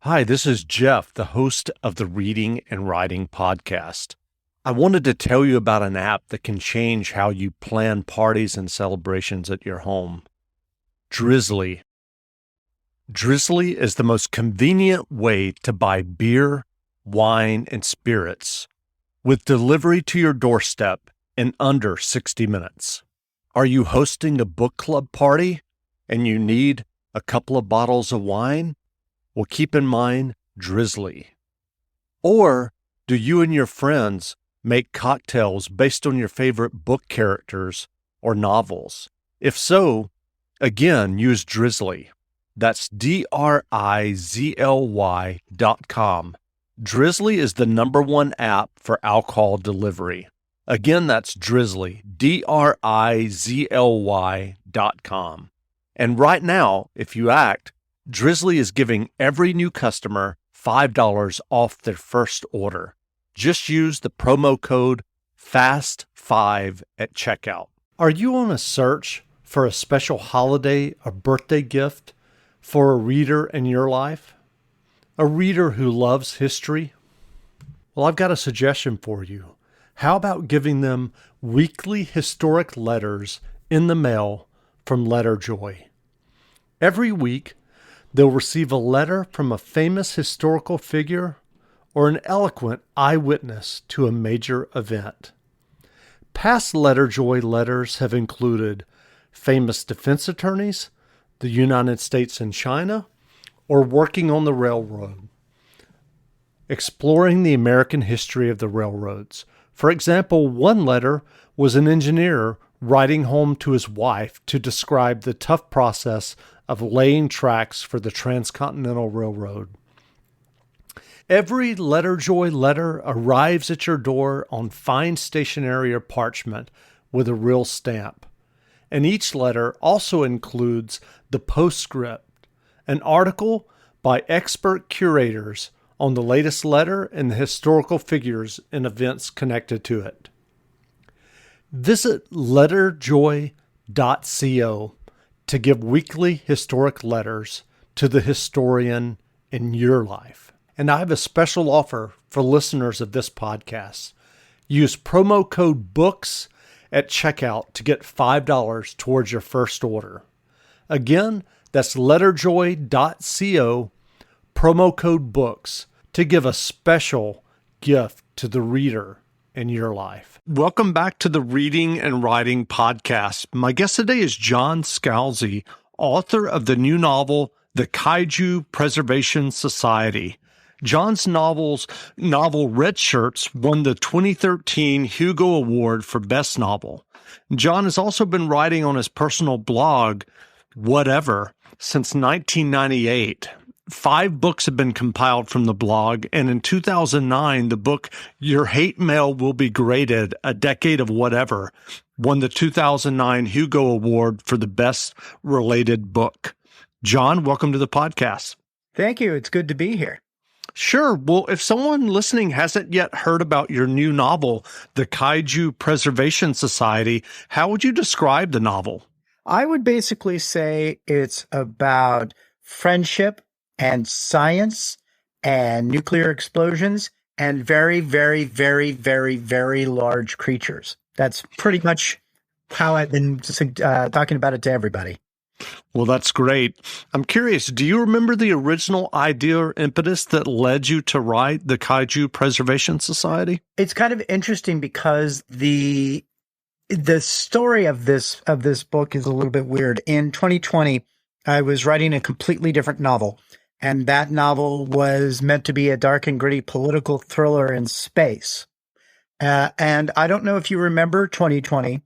Hi, this is Jeff, the host of the Reading and Writing Podcast. I wanted to tell you about an app that can change how you plan parties and celebrations at your home. Drizzly. Drizzly is the most convenient way to buy beer, wine, and spirits, with delivery to your doorstep in under 60 minutes. Are you hosting a book club party and you need a couple of bottles of wine? Well, keep in mind Drizzly. Or do you and your friends make cocktails based on your favorite book characters or novels? If so, again, use Drizzly. That's DRIZLY.com. Drizzly is the #1 app for alcohol delivery. Again, that's Drizzly, DRIZLY.com. And right now, if you act, Drizzly is giving every new customer $5 off their first order. Just use the promo code FAST5 at checkout. Are you on a search for a special holiday or birthday gift for a reader in your life? A reader who loves history? Well, I've got a suggestion for you. How about giving them weekly historic letters in the mail from Letterjoy? Every week, they'll receive a letter from a famous historical figure or an eloquent eyewitness to a major event. Past Letterjoy letters have included famous defense attorneys, the United States and China, or working on the railroad, exploring the American history of the railroads. For example, one letter was an engineer writing home to his wife to describe the tough process of laying tracks for the Transcontinental Railroad. Every Letterjoy letter arrives at your door on fine stationery or parchment with a real stamp. And each letter also includes the postscript, an article by expert curators on the latest letter and the historical figures and events connected to it. Visit letterjoy.co to give weekly historic letters to the historian in your life. And I have a special offer for listeners of this podcast. Use promo code BOOKS at checkout to get $5 towards your first order. Again, that's letterjoy.co, promo code BOOKS, to give a special gift to the reader in your life. Welcome back to the Reading and Writing Podcast. My guest today is John Scalzi, author of the new novel, The Kaiju Preservation Society. John's novel Red Shirts won the 2013 Hugo Award for Best Novel. John has also been writing on his personal blog, Whatever, since 1998. 5 books have been compiled from the blog, and in 2009, the book Your Hate Mail Will Be Graded, A Decade of Whatever, won the 2009 Hugo Award for the Best Related Book. John, welcome to the podcast. Thank you. It's good to be here. Sure. Well, if someone listening hasn't yet heard about your new novel, The Kaiju Preservation Society, how would you describe the novel? I would basically say it's about friendship and science and nuclear explosions and very, very, very, very, very large creatures. That's pretty much how I've been talking about it to everybody. Well, that's great. I'm curious, do you remember the original idea or impetus that led you to write the Kaiju Preservation Society? It's kind of interesting because the story of this book is a little bit weird. In 2020, I was writing a completely different novel. And that novel was meant to be a dark and gritty political thriller in space. And I don't know if you remember 2020,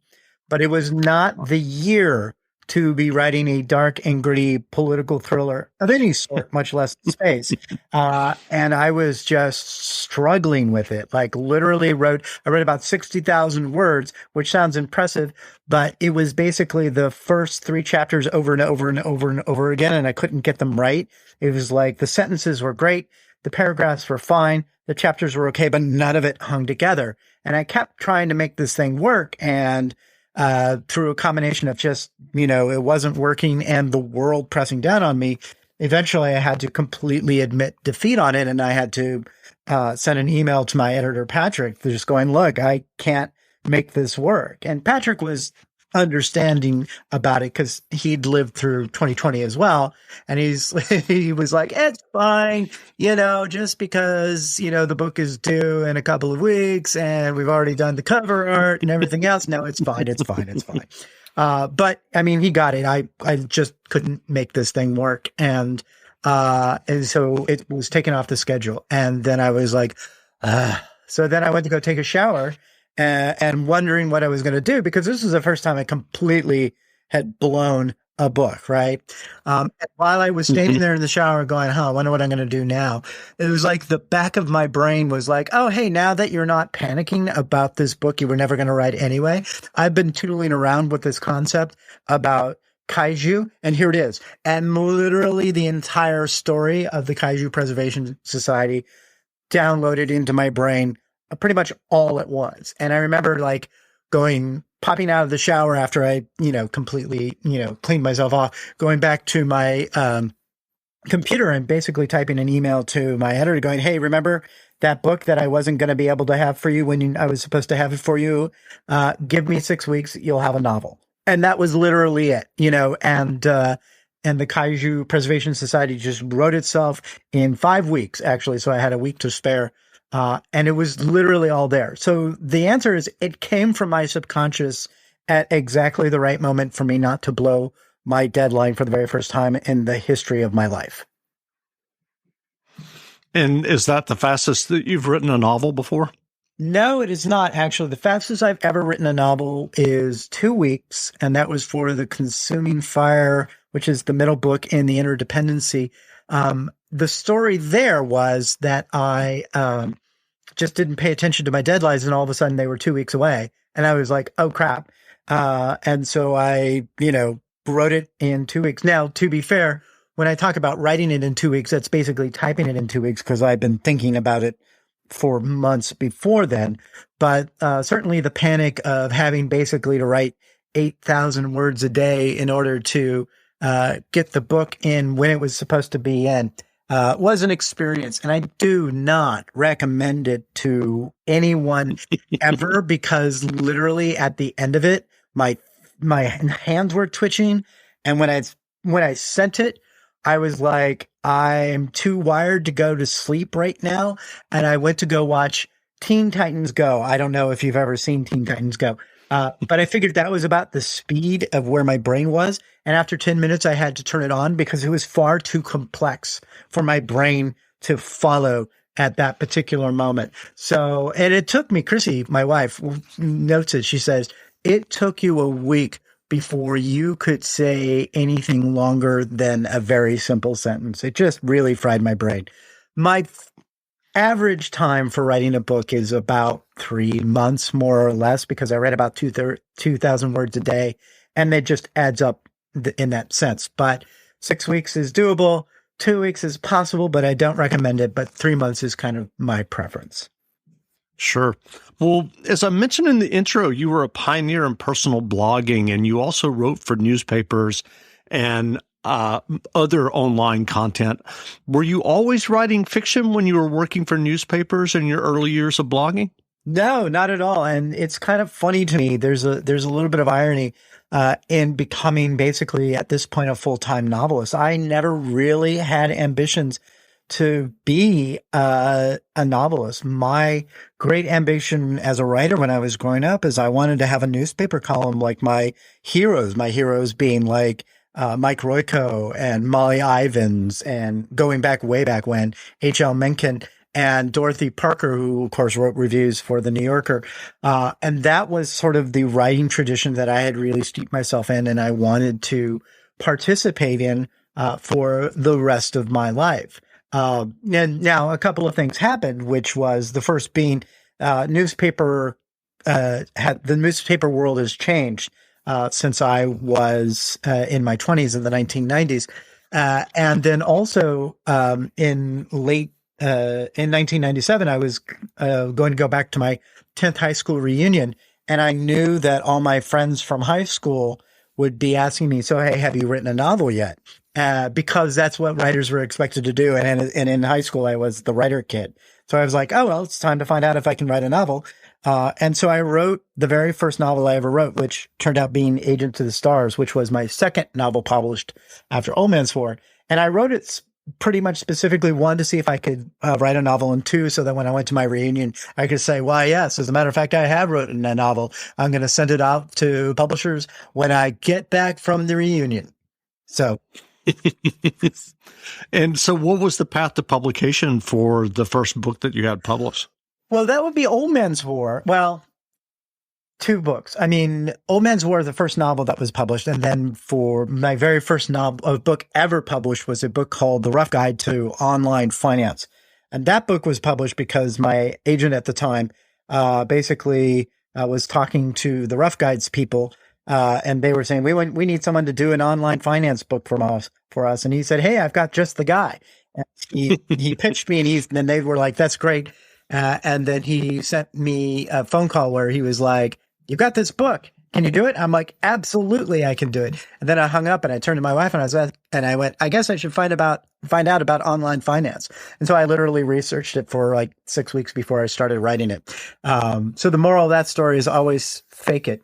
but it was not the year to be writing a dark and gritty political thriller of any sort, much less space. And I was just struggling with it. Like literally I wrote about 60,000 words, which sounds impressive, but it was basically the first 3 chapters over and over and over and over again. And I couldn't get them right. It was like the sentences were great. The paragraphs were fine. The chapters were okay, but none of it hung together. And I kept trying to make this thing work. And through a combination of just, it wasn't working and the world pressing down on me, eventually I had to completely admit defeat on it. And I had to send an email to my editor, Patrick, just going, look, I can't make this work. And Patrick was understanding about it because he'd lived through 2020 as well. And he was like, it's fine, just because, the book is due in a couple of weeks and we've already done the cover art and everything else. No, it's fine. It's fine. It's fine. But I mean, he got it. I just couldn't make this thing work. And so it was taken off the schedule. And then I was like, so then I went to go take a shower and wondering what I was going to do, because this was the first time I completely had blown a book, right? And while I was standing there in the shower going, I wonder what I'm going to do now. It was like the back of my brain was like, oh, hey, now that you're not panicking about this book you were never going to write anyway, I've been tootling around with this concept about kaiju, and here it is. And literally the entire story of the Kaiju Preservation Society downloaded into my brain pretty much all at once. And I remember popping out of the shower after I, completely, cleaned myself off, going back to my computer and basically typing an email to my editor going, hey, remember that book that I wasn't going to be able to have for you when I was supposed to have it for you? Give me 6 weeks, you'll have a novel. And that was literally it, and the Kaiju Preservation Society just wrote itself in 5 weeks, actually. So I had a week to spare. And it was literally all there. So the answer is it came from my subconscious at exactly the right moment for me not to blow my deadline for the very first time in the history of my life. And is that the fastest that you've written a novel before? No, it is not. Actually, the fastest I've ever written a novel is 2 weeks. And that was for The Consuming Fire, which is the middle book in the Interdependency. The story there was that I just didn't pay attention to my deadlines, and all of a sudden they were 2 weeks away. And I was like, oh, crap. And so I, wrote it in 2 weeks. Now, to be fair, when I talk about writing it in 2 weeks, that's basically typing it in 2 weeks because I've been thinking about it for months before then. But certainly the panic of having basically to write 8,000 words a day in order to get the book in when it was supposed to be in was an experience. And I do not recommend it to anyone ever, because literally at the end of it, my hands were twitching. And when I sent it, I was like, I'm too wired to go to sleep right now. And I went to go watch Teen Titans Go. I don't know if you've ever seen Teen Titans Go. But I figured that was about the speed of where my brain was. And after 10 minutes, I had to turn it on because it was far too complex for my brain to follow at that particular moment. So, and it took me, Chrissy, my wife, notes it. She says, it took you a week before you could say anything longer than a very simple sentence. It just really fried my brain. My average time for writing a book is about 3 months, more or less, because I read about 2,000 words a day, and it just adds up in that sense. But 6 weeks is doable. 2 weeks is possible, but I don't recommend it. But 3 months is kind of my preference. Sure. Well, as I mentioned in the intro, you were a pioneer in personal blogging, and you also wrote for newspapers and other online content. Were you always writing fiction when you were working for newspapers in your early years of blogging? No, not at all. And it's kind of funny to me. There's a little bit of irony in becoming basically at this point a full-time novelist. I never really had ambitions to be a novelist. My great ambition as a writer when I was growing up is I wanted to have a newspaper column like my heroes being like Mike Royko and Molly Ivins, and going back way back when, H.L. Mencken and Dorothy Parker, who of course wrote reviews for the New Yorker. And that was sort of the writing tradition that I had really steeped myself in and I wanted to participate in for the rest of my life. And now a couple of things happened, which was the first being the newspaper world has changed since I was in my 20s in the 1990s. And then also in 1997, I was going to go back to my 10th high school reunion. And I knew that all my friends from high school would be asking me, so, hey, have you written a novel yet? because that's what writers were expected to do. And in high school, I was the writer kid. So I was like, oh, well, it's time to find out if I can write a novel. And so I wrote the very first novel I ever wrote, which turned out being Agent to the Stars, which was my second novel published after Old Man's War. And I wrote it pretty much specifically, one, to see if I could write a novel, and two, so that when I went to my reunion, I could say, why, yes, as a matter of fact, I have written a novel. I'm going to send it out to publishers when I get back from the reunion. So. And so what was the path to publication for the first book that you had published? Well, that would be Old Man's War. Well, two books. I mean, Old Man's War, the first novel that was published. And then for my very first book ever published was a book called The Rough Guide to Online Finance. And that book was published because my agent at the time basically was talking to the Rough Guides people. And they were saying, we need someone to do an online finance book for us. And he said, hey, I've got just the guy. And he pitched me, and they were like, that's great. And then he sent me a phone call where he was like, you've got this book. Can you do it? I'm like, absolutely, I can do it. And then I hung up and I turned to my wife and I went, I guess I should find out about online finance. And so I literally researched it for like 6 weeks before I started writing it. So the moral of that story is always fake it.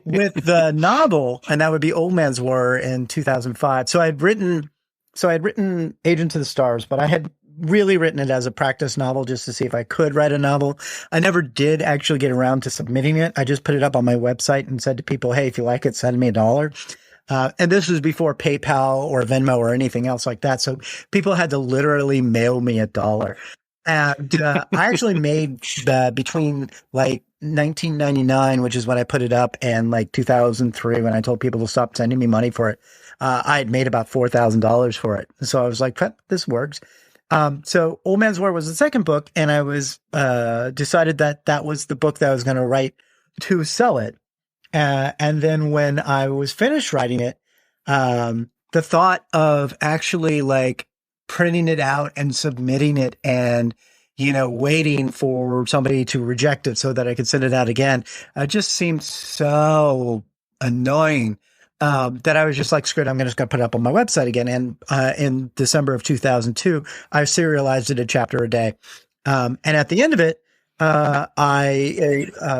With the novel, and that would be Old Man's War in 2005. So I'd written Agent to the Stars, but I had really written it as a practice novel just to see if I could write a novel. I never did actually get around to submitting it. I just put it up on my website and said to people, hey, if you like it, send me $1. And this was before PayPal or Venmo or anything else like that. So people had to literally mail me $1. And I actually made between like 1999, which is when I put it up, and like 2003, when I told people to stop sending me money for it, I had made about $4,000 for it. So I was like, this works. So Old Man's War was the second book, and I was decided that was the book that I was going to write to sell it. And then when I was finished writing it, the thought of actually like printing it out and submitting it and, waiting for somebody to reject it so that I could send it out again, just seemed so annoying. That I was just like, screw it, I'm just going to put it up on my website again. And in December of 2002, I serialized it a chapter a day. And at the end of it,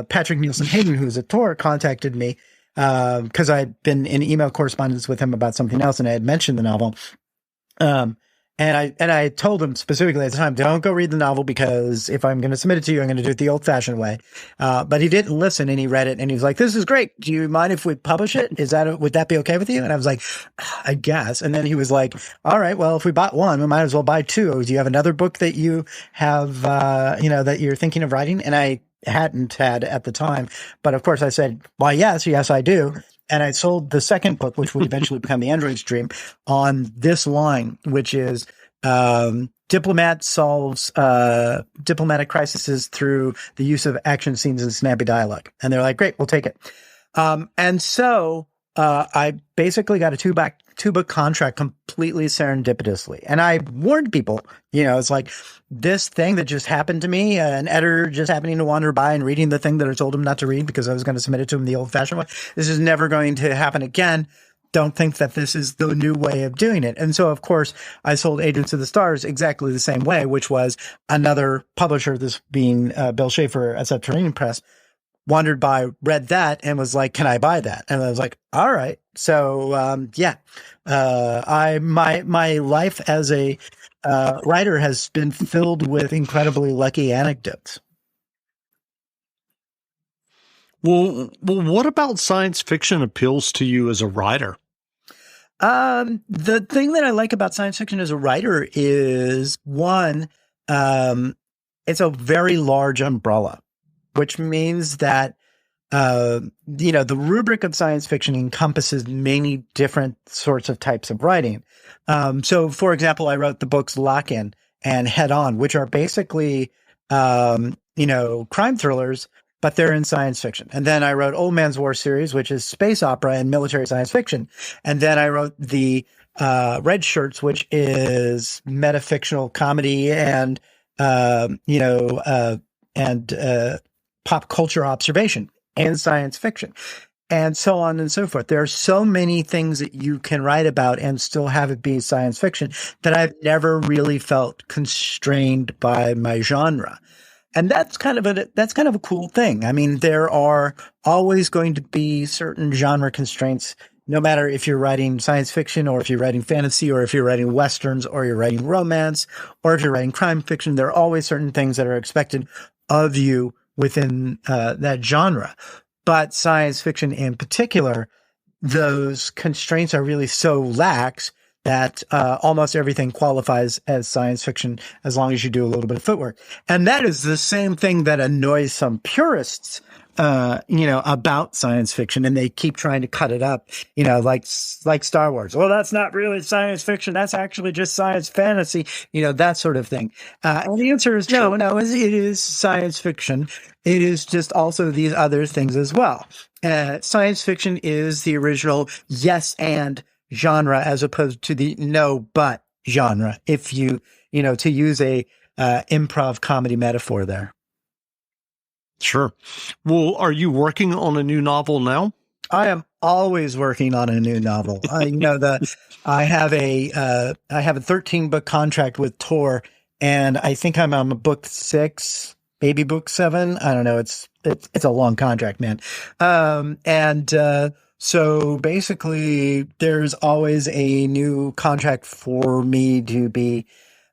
Patrick Nielsen Hayden, who's a Tor, contacted me because I'd been in email correspondence with him about something else, and I had mentioned the novel. And I told him specifically at the time, don't go read the novel, because if I'm going to submit it to you, I'm going to do it the old fashioned way. But he didn't listen, and he read it and he was like, this is great. Do you mind if we publish it? Would that be okay with you? And I was like, I guess. And then he was like, all right, well, if we bought one, we might as well buy two. Do you have another book that you have, that you're thinking of writing? And I hadn't had at the time, but of course I said, why, yes, I do. And I sold the second book, which would eventually become The Android's Dream, on this line, which is diplomat solves diplomatic crises through the use of action scenes and snappy dialogue. And they're like, great, we'll take it. And so I basically got a two-book contract completely serendipitously. And I warned people, it's like this thing that just happened to me, an editor just happening to wander by and reading the thing that I told him not to read because I was going to submit it to him the old-fashioned way. This is never going to happen again. Don't think that this is the new way of doing it. And so, of course, I sold Agents of the Stars exactly the same way, which was another publisher, this being Bill Schaefer at Subterranean Press, wandered by, read that, and was like, can I buy that? And I was like, all right. So, my life as a writer has been filled with incredibly lucky anecdotes. Well, what about science fiction appeals to you as a writer? The thing that I like about science fiction as a writer is, one, it's a very large umbrella, which means that, the rubric of science fiction encompasses many different sorts of types of writing. So for example, I wrote the books Lock In and Head On, which are basically, crime thrillers, but they're in science fiction. And then I wrote Old Man's War series, which is space opera and military science fiction. And then I wrote the Red Shirts, which is metafictional comedy and pop culture observation and science fiction. and so on and so forth. There are so many things that you can write about and still have it be science fiction that I've never really felt constrained by my genre. And that's kind of a cool thing. I mean, there are always going to be certain genre constraints, no matter if you're writing science fiction or if you're writing fantasy or if you're writing westerns or you're writing romance or if you're writing crime fiction. There are always certain things that are expected of you within that genre. But science fiction in particular, those constraints are really so lax that almost everything qualifies as science fiction as long as you do a little bit of footwork. And that is the same thing that annoys some purists, about science fiction, and they keep trying to cut it up, like Star Wars. Well, that's not really science fiction. That's actually just science fantasy, that sort of thing. And the answer is no, it is science fiction. It is just also these other things as well. Science fiction is the original yes and genre as opposed to the no but genre, if you to use a improv comedy metaphor there. Sure. Well, are you working on a new novel now? I am always working on a new novel. I have a 13-book contract with Tor, and I think I'm on book 6, maybe book 7. I don't know. It's a long contract, man. So basically, there's always a new contract for me to be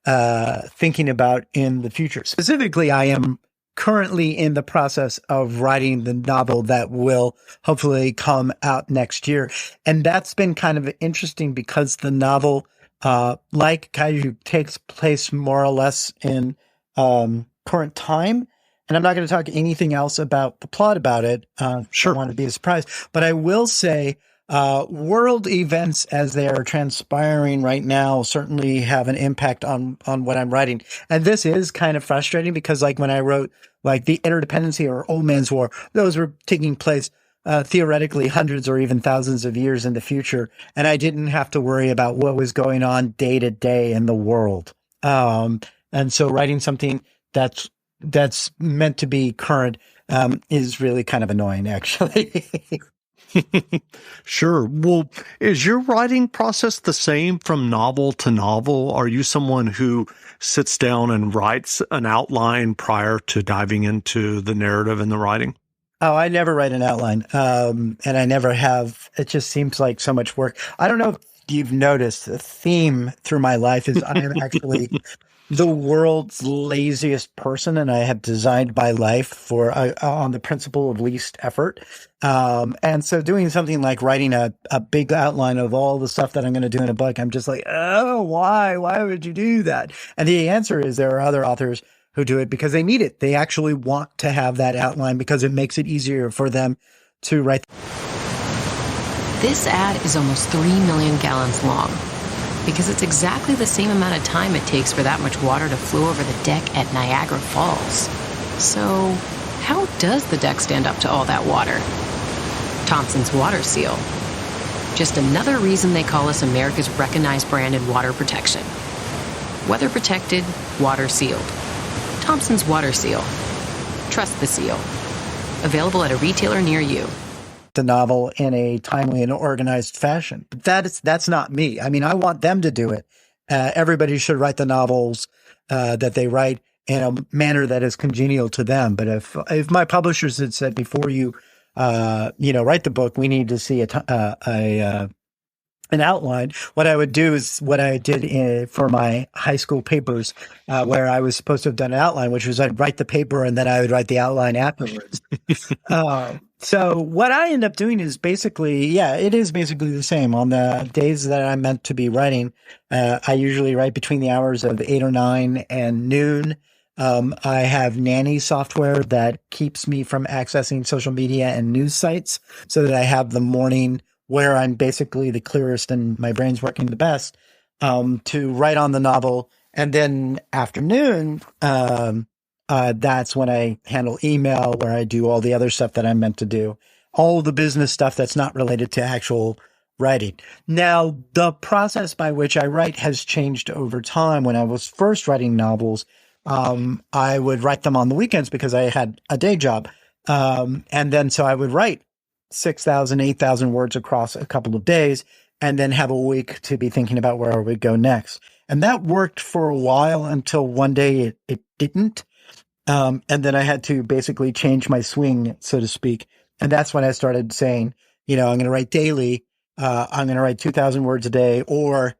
thinking about in the future. Specifically, I am currently in the process of writing the novel that will hopefully come out next year. And that's been kind of interesting because the novel, like Kaiju, takes place more or less in current time. And I'm not going to talk anything else about the plot about it. Sure. I want to be a surprise. But I will say world events as they are transpiring right now certainly have an impact on what I'm writing. And this is kind of frustrating because like when I wrote like The Interdependency or Old Man's War, those were taking place theoretically hundreds or even thousands of years in the future. And I didn't have to worry about what was going on day to day in the world. And so writing something that's meant to be current is really kind of annoying, actually. Sure. Well, is your writing process the same from novel to novel? Are you someone who sits down and writes an outline prior to diving into the narrative and the writing? Oh, I never write an outline, and I never have. It just seems like so much work. I don't know if you've noticed the theme through my life is I am actually the world's laziest person, and I have designed my life on the principle of least effort. And so doing something like writing a big outline of all the stuff that I'm going to do in a book, I'm just like, oh, why? Why would you do that? And the answer is there are other authors who do it because they need it. They actually want to have that outline because it makes it easier for them to write. This ad is almost 3 million gallons long because it's exactly the same amount of time it takes for that much water to flow over the deck at Niagara Falls. So how does the deck stand up to all that water? Thompson's Water Seal. Just another reason they call us America's recognized brand in water protection. Weather protected, water sealed. Thompson's Water Seal. Trust the seal. Available at a retailer near you. The novel in a timely and organized fashion. But that's not me. I mean, I want them to do it. Everybody should write the novels that they write in a manner that is congenial to them. But if my publishers had said before you write the book, we need to see an outline, what I would do is what I did for my high school papers, where I was supposed to have done an outline, which was I'd write the paper and then I would write the outline afterwards. So what I end up doing is basically, it is basically the same. On the days that I'm meant to be writing, I usually write between the hours of 8 or 9 and noon. I have nanny software that keeps me from accessing social media and news sites so that I have the morning where I'm basically the clearest and my brain's working the best, to write on the novel. And then afternoon, that's when I handle email, where I do all the other stuff that I'm meant to do, all the business stuff that's not related to actual writing. Now, the process by which I write has changed over time. When I was first writing novels, I would write them on the weekends because I had a day job. And then so I would write 6,000, 8,000 words across a couple of days, and then have a week to be thinking about where I would go next. And that worked for a while until one day it didn't. And then I had to basically change my swing, so to speak. And that's when I started saying, I'm going to write daily. I'm going to write 2,000 words a day or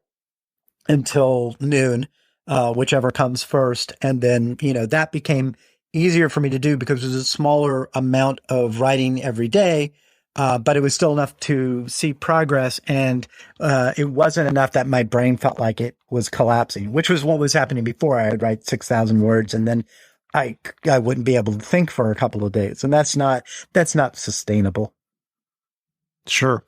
until noon, whichever comes first. And then, that became easier for me to do because it was a smaller amount of writing every day. But it was still enough to see progress. And it wasn't enough that my brain felt like it was collapsing, which was what was happening before. I would write 6,000 words and then I wouldn't be able to think for a couple of days. And that's not sustainable. Sure.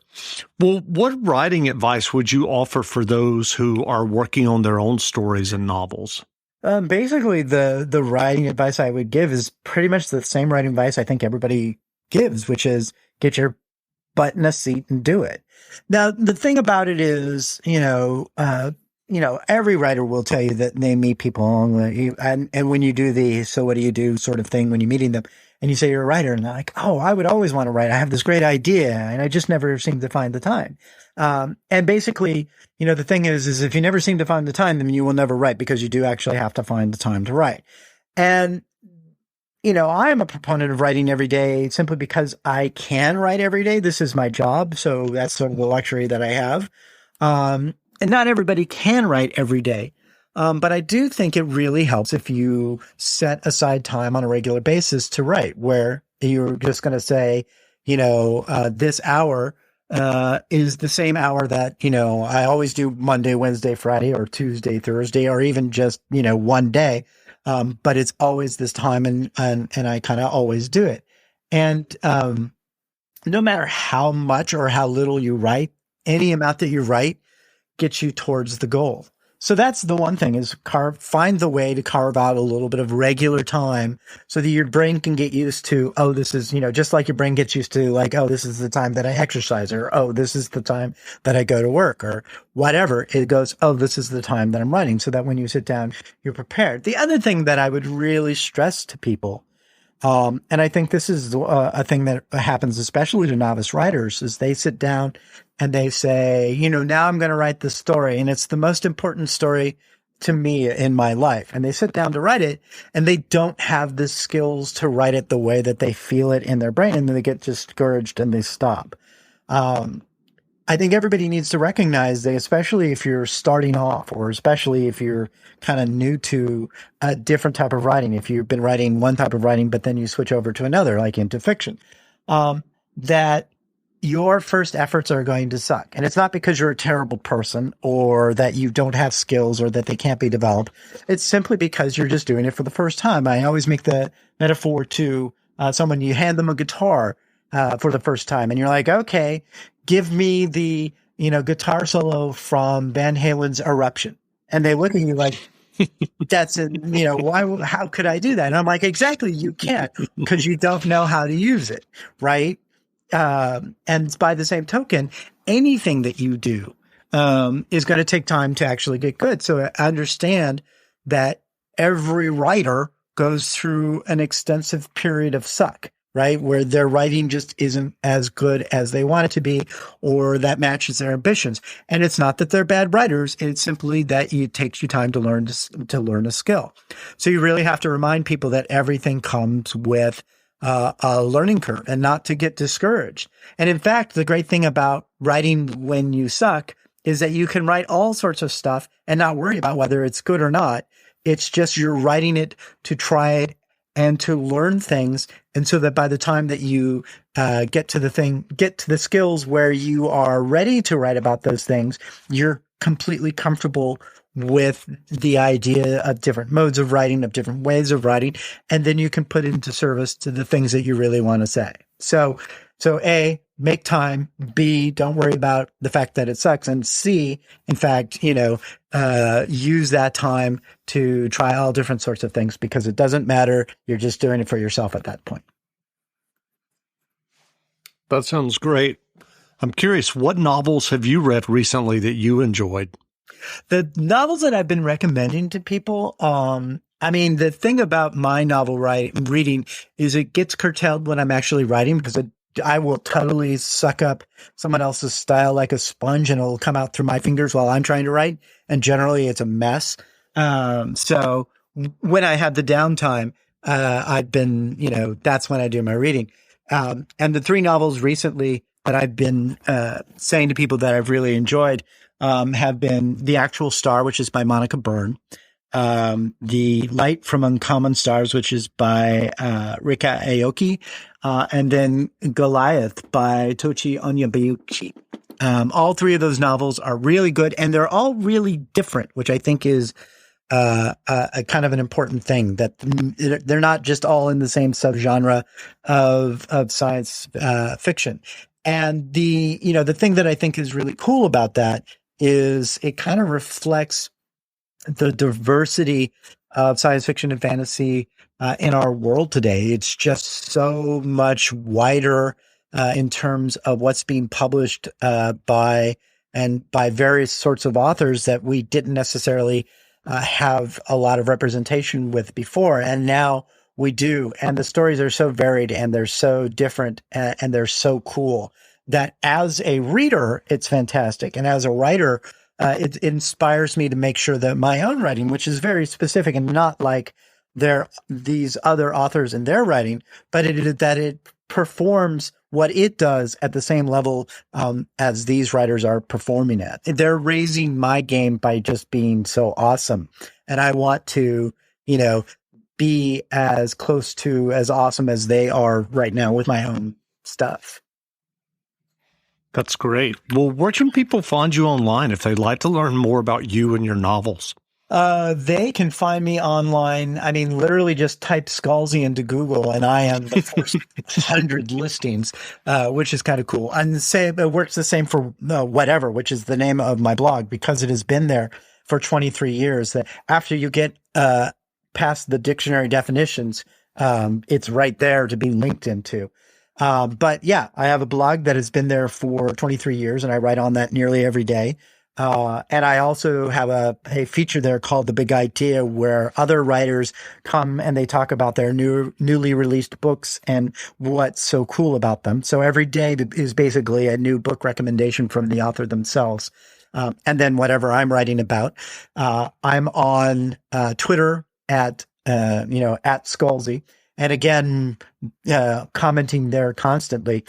Well, what writing advice would you offer for those who are working on their own stories and novels? Basically, the writing advice I would give is pretty much the same writing advice I think everybody gives, which is get your butt in a seat and do it. Now, the thing about it is, every writer will tell you that they meet people along the, and when you do the, so what do you do sort of thing when you're meeting them and you say you're a writer and they're like, oh, I would always want to write. I have this great idea and I just never seem to find the time. And basically, the thing is if you never seem to find the time, then you will never write because you do actually have to find the time to write. And, I am a proponent of writing every day simply because I can write every day. This is my job. So that's sort of the luxury that I have. And not everybody can write every day. But I do think it really helps if you set aside time on a regular basis to write, where you're just going to say, this hour is the same hour that, I always do Monday, Wednesday, Friday, or Tuesday, Thursday, or even just, one day. But it's always this time and I kind of always do it. And no matter how much or how little you write, any amount that you write gets you towards the goal. So that's the one thing is find the way to carve out a little bit of regular time so that your brain can get used to, oh, this is, just like your brain gets used to like, oh, this is the time that I exercise or, oh, this is the time that I go to work or whatever. It goes, oh, this is the time that I'm writing so that when you sit down, you're prepared. The other thing that I would really stress to people, and I think this is a thing that happens especially to novice writers, is they sit down and they say, now I'm going to write this story. And it's the most important story to me in my life. And they sit down to write it and they don't have the skills to write it the way that they feel it in their brain. And then they get discouraged and they stop. I think everybody needs to recognize that, especially if you're starting off or especially if you're kind of new to a different type of writing, if you've been writing one type of writing, but then you switch over to another, like into fiction, that your first efforts are going to suck. And it's not because you're a terrible person or that you don't have skills or that they can't be developed. It's simply because you're just doing it for the first time. I always make the metaphor to someone, you hand them a guitar for the first time and you're like, okay, give me the, guitar solo from Van Halen's Eruption. And they look at you like, that's it. Why, how could I do that? And I'm like, exactly. You can't because you don't know how to use it. Right. And by the same token, anything that you do, is going to take time to actually get good. So I understand that every writer goes through an extensive period of suck, right? Where their writing just isn't as good as they want it to be, or that matches their ambitions. And it's not that they're bad writers. It's simply that it takes you time to learn a skill. So you really have to remind people that everything comes with a learning curve and not to get discouraged. And in fact, the great thing about writing when you suck is that you can write all sorts of stuff and not worry about whether it's good or not. It's just you're writing it to try it and to learn things. And so that by the time that you get to the skills where you are ready to write about those things, you're completely comfortable with the idea of different modes of writing, of different ways of writing, and then you can put it into service to the things that you really want to say. So A, make time. B, don't worry about the fact that it sucks. And C, in fact, use that time to try all different sorts of things because it doesn't matter. You're just doing it for yourself at that point. That sounds great. I'm curious, what novels have you read recently that you enjoyed? The novels that I've been recommending to people, the thing about my novel reading is it gets curtailed when I'm actually writing because I will totally suck up someone else's style like a sponge, and it'll come out through my fingers while I'm trying to write. And generally it's a mess. So when I have the downtime, I've been, that's when I do my reading. And the 3 novels recently that I've been saying to people that I've really enjoyed have been The Actual Star, which is by Monica Byrne, The Light from Uncommon Stars, which is by Rika Aoki, and then Goliath by Tochi Onyebuchi. All 3 of those novels are really good, and they're all really different, which I think is a kind of an important thing, that they're not just all in the same subgenre of science fiction. And the thing that I think is really cool about that is it kind of reflects the diversity of science fiction and fantasy in our world today. It's just so much wider in terms of what's being published by various sorts of authors that we didn't necessarily have a lot of representation with before, and now we do. And the stories are so varied, and they're so different, and they're so cool that as a reader, it's fantastic. And as a writer, it inspires me to make sure that my own writing, which is very specific and not like these other authors in their writing, but that it performs what it does at the same level as these writers are performing at. They're raising my game by just being so awesome. And I want to, be as close to as awesome as they are right now with my own stuff. That's great. Well, where can people find you online if they'd like to learn more about you and your novels? They can find me online. I mean, literally just type Scalzi into Google and I am the first 100 listings, which is kind of cool. And it works the same for Whatever, which is the name of my blog, because it has been there for 23 years. That after you get past the dictionary definitions, it's right there to be linked into. But yeah, I have a blog that has been there for 23 years and I write on that nearly every day. And I also have a feature there called The Big Idea, where other writers come and they talk about their newly released books and what's so cool about them. So every day is basically a new book recommendation from the author themselves. And then whatever I'm writing about, I'm on Twitter at Scalzi. And again, commenting there constantly.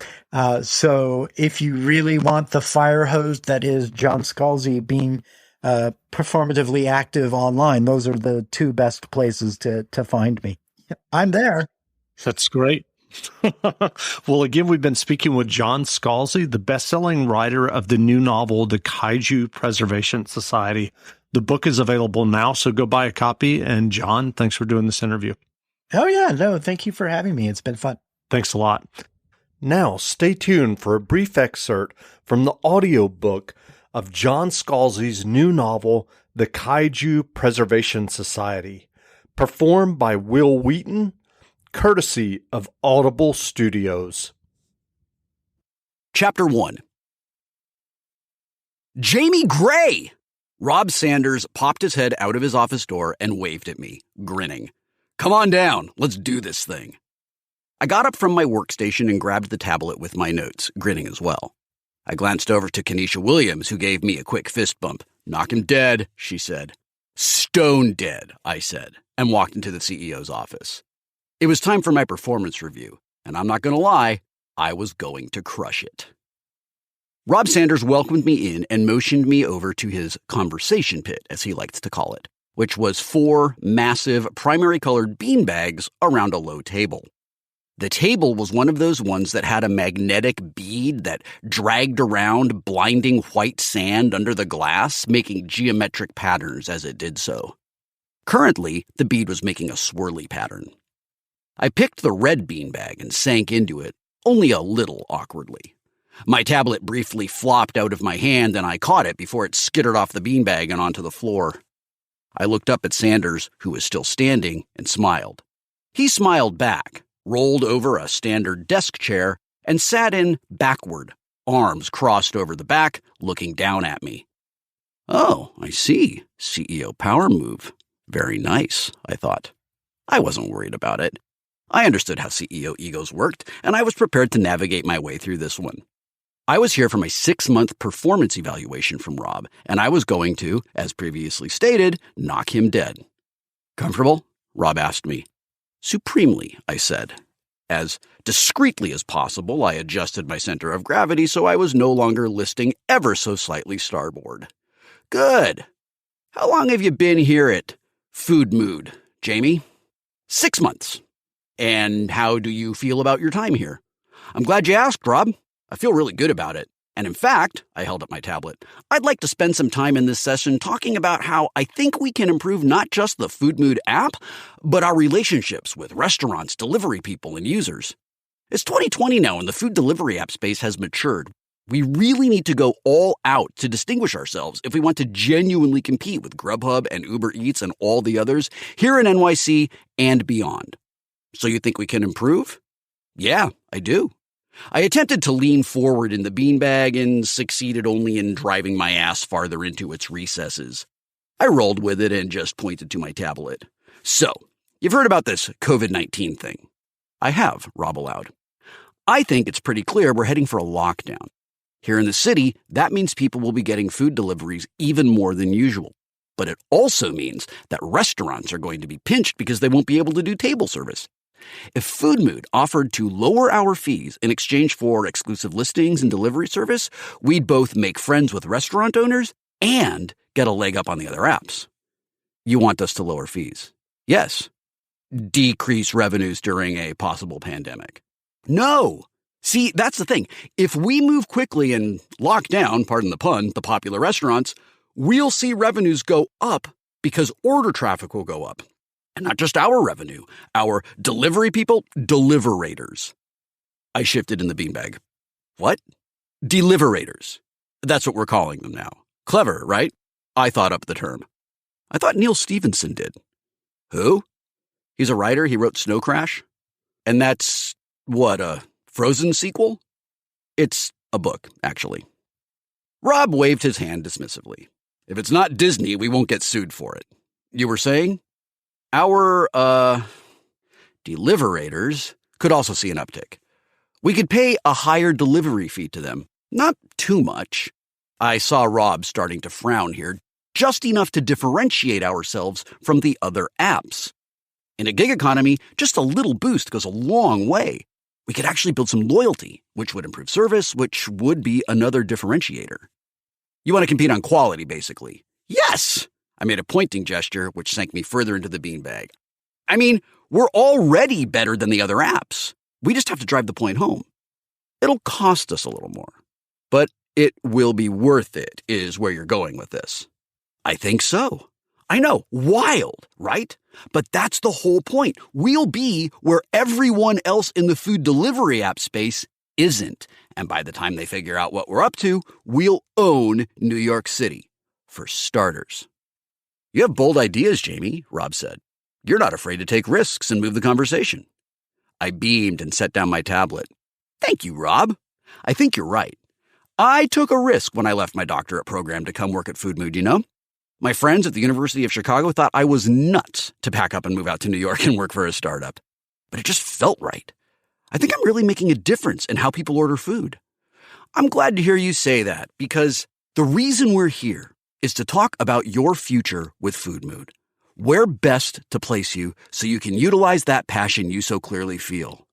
So if you really want the fire hose that is John Scalzi being performatively active online, those are the 2 best places to find me. I'm there. That's great. Well, again, we've been speaking with John Scalzi, the best-selling writer of the new novel, The Kaiju Preservation Society. The book is available now, so go buy a copy. And John, thanks for doing this interview. Oh, yeah. No, thank you for having me. It's been fun. Thanks a lot. Now, stay tuned for a brief excerpt from the audiobook of John Scalzi's new novel, The Kaiju Preservation Society, performed by Will Wheaton, courtesy of Audible Studios. Chapter 1. Jamie Gray! Rob Sanders popped his head out of his office door and waved at me, grinning. Come on down, let's do this thing. I got up from my workstation and grabbed the tablet with my notes, grinning as well. I glanced over to Kenesha Williams, who gave me a quick fist bump. Knock him dead, she said. Stone dead, I said, and walked into the CEO's office. It was time for my performance review, and I'm not going to lie, I was going to crush it. Rob Sanders welcomed me in and motioned me over to his conversation pit, as he liked to call it, which was 4 massive primary-colored beanbags around a low table. The table was one of those ones that had a magnetic bead that dragged around blinding white sand under the glass, making geometric patterns as it did so. Currently, the bead was making a swirly pattern. I picked the red beanbag and sank into it, only a little awkwardly. My tablet briefly flopped out of my hand and I caught it before it skittered off the beanbag and onto the floor. I looked up at Sanders, who was still standing, and smiled. He smiled back, rolled over a standard desk chair, and sat in backward, arms crossed over the back, looking down at me. Oh, I see. CEO power move. Very nice, I thought. I wasn't worried about it. I understood how CEO egos worked, and I was prepared to navigate my way through this one. I was here for my 6-month performance evaluation from Rob, and I was going to, as previously stated, knock him dead. Comfortable? Rob asked me. Supremely, I said. As discreetly as possible, I adjusted my center of gravity so I was no longer listing ever so slightly starboard. Good. How long have you been here at Food Mood, Jamie? 6 months. And how do you feel about your time here? I'm glad you asked, Rob. I feel really good about it. And in fact, I held up my tablet, I'd like to spend some time in this session talking about how I think we can improve not just the Food Mood app, but our relationships with restaurants, delivery people, and users. It's 2020 now, and the food delivery app space has matured. We really need to go all out to distinguish ourselves if we want to genuinely compete with Grubhub and Uber Eats and all the others here in NYC and beyond. So you think we can improve? Yeah, I do. I attempted to lean forward in the beanbag and succeeded only in driving my ass farther into its recesses. I rolled with it and just pointed to my tablet. So, you've heard about this COVID-19 thing. I have, Rob allowed. I think it's pretty clear we're heading for a lockdown. Here in the city, that means people will be getting food deliveries even more than usual. But it also means that restaurants are going to be pinched because they won't be able to do table service. If Food Mood offered to lower our fees in exchange for exclusive listings and delivery service, we'd both make friends with restaurant owners and get a leg up on the other apps. You want us to lower fees? Yes. Decrease revenues during a possible pandemic? No. See, that's the thing. If we move quickly and lock down, pardon the pun, the popular restaurants, we'll see revenues go up because order traffic will go up. And not just our revenue, our delivery people, deliverators. I shifted in the beanbag. What? Deliverators. That's what we're calling them now. Clever, right? I thought up the term. I thought Neil Stephenson did. Who? He's a writer. He wrote Snow Crash. And that's, what, a Frozen sequel? It's a book, actually. Rob waved his hand dismissively. If it's not Disney, we won't get sued for it. You were saying? Our, deliverators could also see an uptick. We could pay a higher delivery fee to them. Not too much. I saw Rob starting to frown here, just enough to differentiate ourselves from the other apps. In a gig economy, just a little boost goes a long way. We could actually build some loyalty, which would improve service, which would be another differentiator. You want to compete on quality, basically. Yes! I made a pointing gesture, which sank me further into the beanbag. I mean, we're already better than the other apps. We just have to drive the point home. It'll cost us a little more, but it will be worth it, is where you're going with this. I think so. I know, wild, right? But that's the whole point. We'll be where everyone else in the food delivery app space isn't. And by the time they figure out what we're up to, we'll own New York City, for starters. You have bold ideas, Jamie, Rob said. You're not afraid to take risks and move the conversation. I beamed and set down my tablet. Thank you, Rob. I think you're right. I took a risk when I left my doctorate program to come work at Food Mood, you know? My friends at the University of Chicago thought I was nuts to pack up and move out to New York and work for a startup. But it just felt right. I think I'm really making a difference in how people order food. I'm glad to hear you say that because the reason we're here is to talk about your future with Food Mood. Where best to place you so you can utilize that passion you so clearly feel.